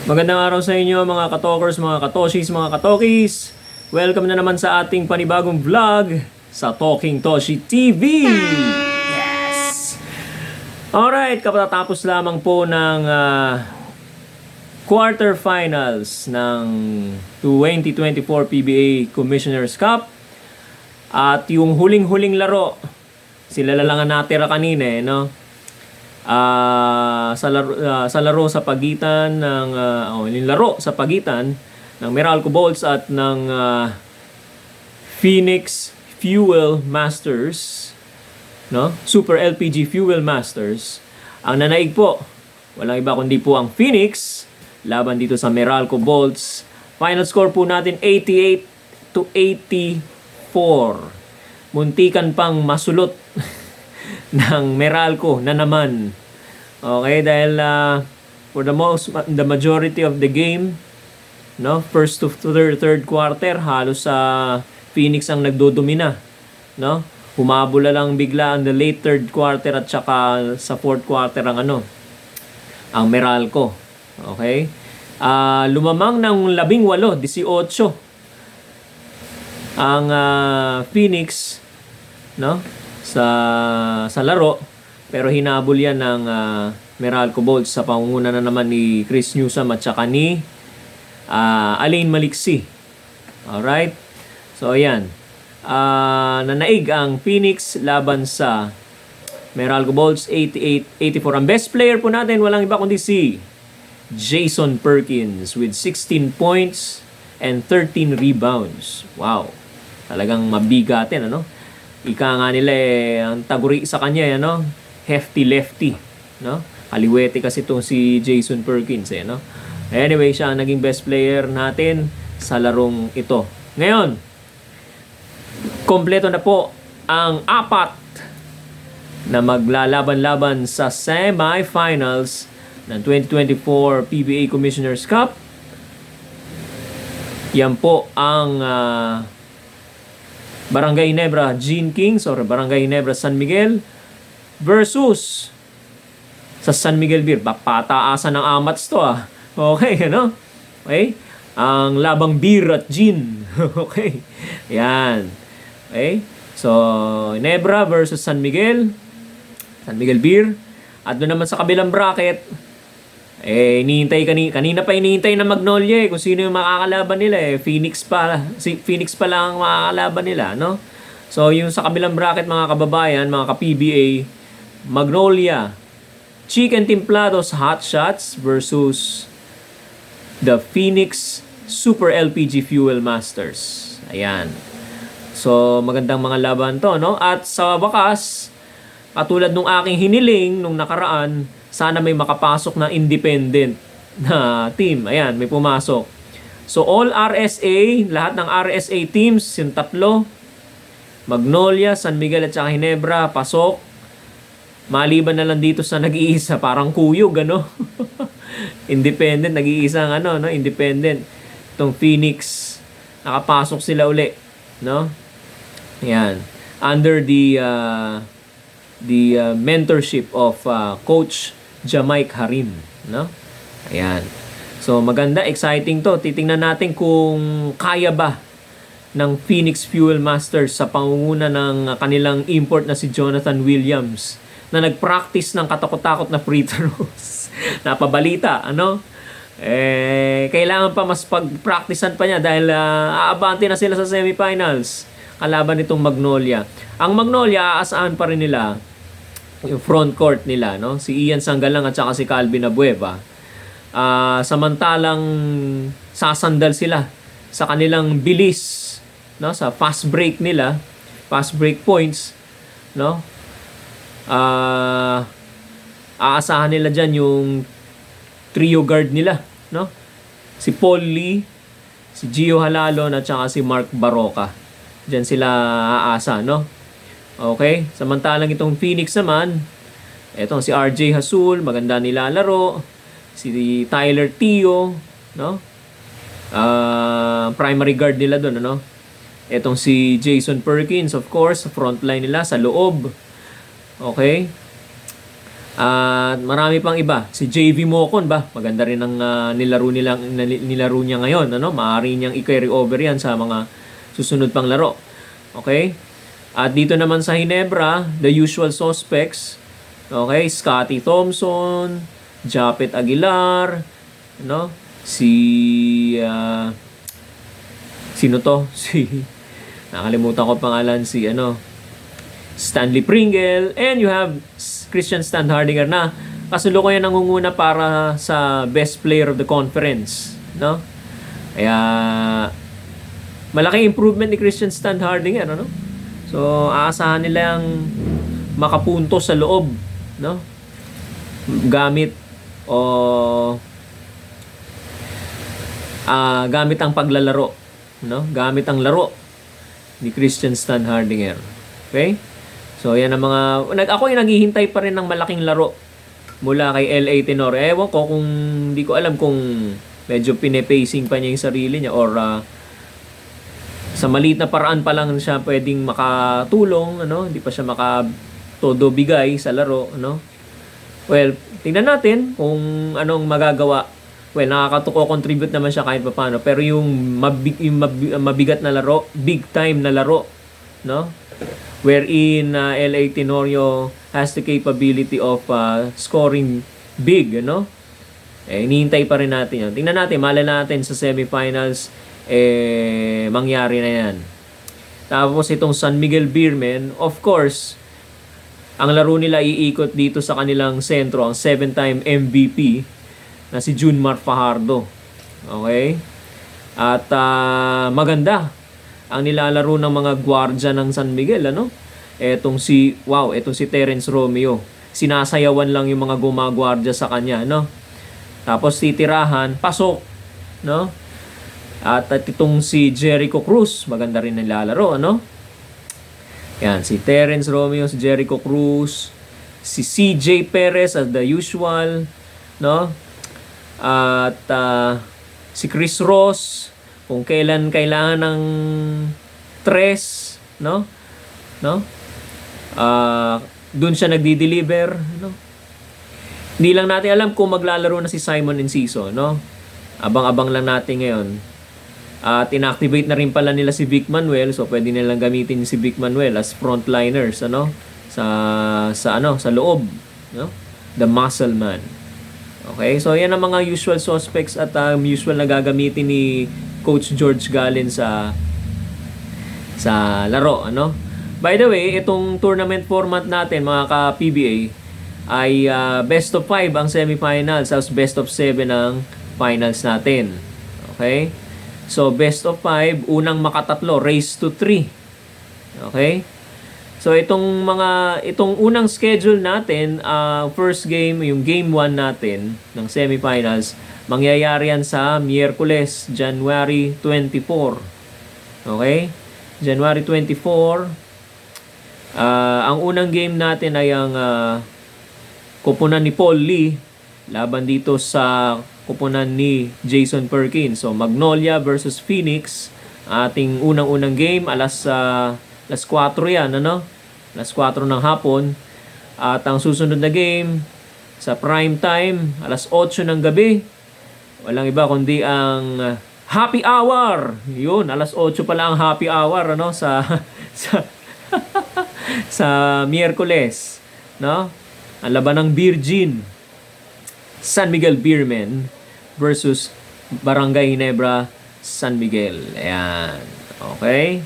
Magandang araw sa inyo mga katokers, mga katoshis, mga katokis. Welcome na naman sa ating panibagong vlog sa Talking Toshi TV. Yes! Alright, kapatatapos lamang po ng quarterfinals ng 2024 PBA Commissioner's Cup. At yung huling-huling laro, sila lang ang natira kanina no? Sa laro sa pagitan ng laro sa pagitan ng Meralco Bolts at ng Phoenix Fuel Masters, no? Super LPG Fuel Masters. Ang nanaig po, walang iba kundi po ang Phoenix laban dito sa Meralco Bolts. Final score po natin 88-84. Muntikan pang masulot ng Meralco na naman. Okay, dahil for the majority of the game, no, first to third quarter, halos sa Phoenix ang nagdodomina, no? Humabula lang bigla ang the late third quarter at saka sa fourth quarter ang Meralco. Okay? Lumamang ng 18, 18 ang Phoenix, no? sa laro, pero hinabol yan ng Meralco Bolts sa pangunguna na naman ni Chris Newsom at saka ni Alain Maliksi. Alright, so ayan, nanaig ang Phoenix laban sa Meralco Bolts 88-84. Ang best player po natin walang iba kundi si Jason Perkins with 16 points and 13 rebounds. Wow, talagang mabigatin, ano? Ika nga nila ang taguri sa kanya, no? Hefty lefty, no? Kaliwete kasi itong si Jason Perkins, no? Anyway, siya ang naging best player natin sa larong ito. Ngayon, kompleto na po ang apat na maglalaban-laban sa semi-finals ng 2024 PBA Commissioner's Cup. Yan po ang Barangay Ginebra Gene Kings or Barangay Ginebra San Miguel versus sa San Miguel Beer. Pataasan ng amats to Okay, ano? Okay? Ang labang Beer at Gene. Okay. Yan. Okay? So, Ginebra versus San Miguel. San Miguel Beer. At doon naman sa kabilang bracket, kanina pa hinihintay na Magnolia kung sino yung makakalaban nila Phoenix pa lang ang makakalaban nila, no? So yung sa kabilang bracket mga kababayan, mga ka-PBA, Magnolia Chicken Templados Hot Shots versus the Phoenix Super LPG Fuel Masters. Ayan. So magandang mga laban to, no? At sa wakas, katulad nung aking hiniling nung nakaraan, sana may makapasok na independent na team. Ayan, may pumasok. So, all RSA, lahat ng RSA teams, yung tatlo, Magnolia, San Miguel at saka Ginebra, pasok. Maliban na lang dito sa nag-iisa, parang kuyog, ano? Independent, nag-iisang no? Independent. Itong Phoenix, nakapasok sila uli, no? Ayan. Under the mentorship of Coach Jamaic Harim, no? Ayan. So maganda, exciting to. Titingnan natin kung kaya ba ng Phoenix Fuel Masters sa pangunguna ng kanilang import na si Jonathan Williams na nag-practice ng katakot-takot na free throws. Napabalita, ano? Kailangan pa mas pag-practicean pa niya dahil aabante na sila sa semifinals kalaban nitong Magnolia. Ang Magnolia, aasahan pa rin nila yung front court nila, no? Si Ian Sanggalang at saka si Calvin Abueva. Samantalang sasandal sila sa kanilang bilis, no? Sa fast break nila, fast break points, no? Aasahan nila dyan yung trio guard nila, no? Si Paul Lee, si Gio Halalon at saka si Mark Baroka. Diyan sila aasa, no? Okay, samantalang itong Phoenix naman, etong si RJ Hasul, maganda nilalaro. Si Tyler Tio, no? Primary guard nila doon, ano? Etong si Jason Perkins, of course, sa front line nila, sa loob. Okay? At marami pang iba. Si JV Mocon ba? Maganda rin ang nilaro niya ngayon. Ano? Maaari niyang i-carry over yan sa mga susunod pang laro. Okay? At dito naman sa Ginebra, the usual suspects. Okay? Scotty Thompson, Japet Aguilar, no? Sino to? Nakalimutan ko pangalan, Stanley Pringle, and you have Christian Standhardinger na kasalukuyan nangunguna para sa best player of the conference, no? Kaya malaking improvement ni Christian Standhardinger, no? So aasahan nilang makapunto sa loob, no? Gamit ang paglalaro, no? Gamit ang laro ni Christian Standhardinger. Okay? So, yan ang ako yung naghihintay pa rin ng malaking laro mula kay LA Tenor. Ewan ko kung, hindi ko alam kung medyo pinepacing pa niya yung sarili niya or sa maliit na paraan pa lang siya pwedeng makatulong, ano? Hindi pa siya todo bigay sa laro, ano? Well, tingnan natin kung anong magagawa. Well, contribute naman siya kahit paano. Pero yung mabigat na laro, big time na laro, no? Wherein LA Tenorio has the capability of scoring big, no? Hinihintay pa rin natin yan. Tingnan natin, malay natin sa semifinals, mangyari na yan. Tapos itong San Miguel Beermen, of course, ang laro nila iikot dito sa kanilang sentro, ang 7-time MVP na si Junmar Fajardo. Okay? At maganda ang nilalaro ng mga gwardya ng San Miguel, ano? Etong si Terence Romeo. Sinasayawan lang yung mga gumagwardya sa kanya, no? Tapos titirahan, pasok, no? At itong si Jericho Cruz, maganda rin nilalaro, ano? Yan, si Terence Romeo, si Jericho Cruz, si CJ Perez as the usual, no? At si Chris Ross, kung kailan kailangan ng tres, no? Doon siya nagdi-deliver, no? Hindi lang natin alam kung maglalaro na si Simon Enciso, no? Abang-abang lang natin ngayon. At inactivate na rin pala nila si Vic Manuel, so pwede nilang gamitin si Vic Manuel as frontliners, ano? Sa loob, no? The muscle man. Okay? So yan ang mga usual suspects at usual na gagamitin ni Coach George Gallin sa laro, ano? By the way, itong tournament format natin, mga ka-PBA, ay best of 5 ang semifinals, as best of 7 ang finals natin. Okay? So, best of 5, unang makatatlo, race to 3. Okay? So, itong unang schedule natin, first game, yung game 1 natin ng semifinals, mangyayari yan sa Miyerkules, January 24. Okay? January 24. Ang unang game natin ay ang kupunan ni Paul Lee laban dito sa kupunan ni Jason Perkins. So, Magnolia versus Phoenix. Ating unang-unang game, alas 4 yan, ano? Alas 4 ng hapon. At ang susunod na game, sa prime time, alas 8 ng gabi. Walang iba kundi ang happy hour. Yun, alas 8 pala ang happy hour, ano? Sa Miyerkules, no? Ang laban ng Virgin, San Miguel Beermen versus Barangay Ginebra, San Miguel. Ayan. Okay?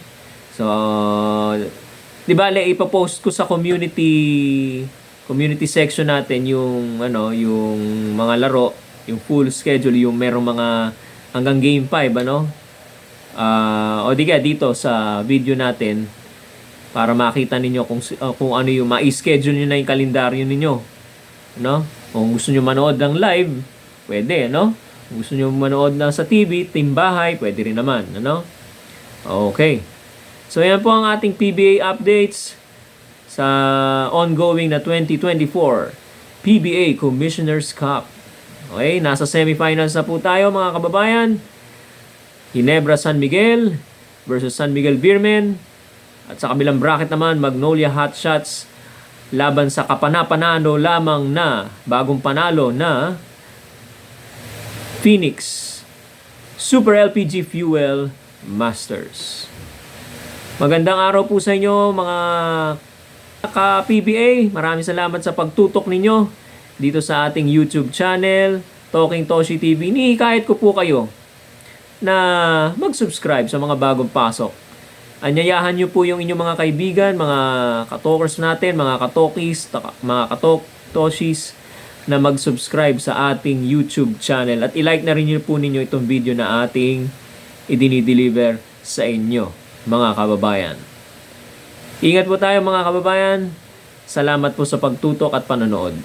So, di ba, ipopost ko sa community section natin yung mga laro, yung full schedule, yung merong mga hanggang game 5, ano? O di ka dito sa video natin para makita ninyo kung ano yung ma-schedule niyo na yung kalendaryo ninyo, no? Kung gusto niyo manood ng live, pwede, no? Kung gusto niyo manood na sa TV, team bahay, pwede rin naman, ano? Okay. So yan po ang ating PBA updates sa ongoing na 2024 PBA Commissioner's Cup. Okay, nasa semifinals na po tayo, mga kababayan. Ginebra San Miguel versus San Miguel Beermen. At sa kabilang bracket naman, Magnolia Hotshots laban sa kapana-panalo lamang na bagong panalo na Phoenix Super LPG Fuel Masters. Magandang araw po sa inyo mga ka-PBA. Maraming salamat sa pagtutok ninyo dito sa ating YouTube channel, Talking Toshi TV. Inihikayat ko po kayo na mag-subscribe sa mga bagong pasok. Anyayahan nyo po yung inyong mga kaibigan, mga katokers natin, mga katokis, mga katoshis na mag-subscribe sa ating YouTube channel. At ilike na rin nyo po ninyo itong video na ating idinideliver sa inyo, mga kababayan. Ingat po tayo mga kababayan. Salamat po sa pagtutok at panonood.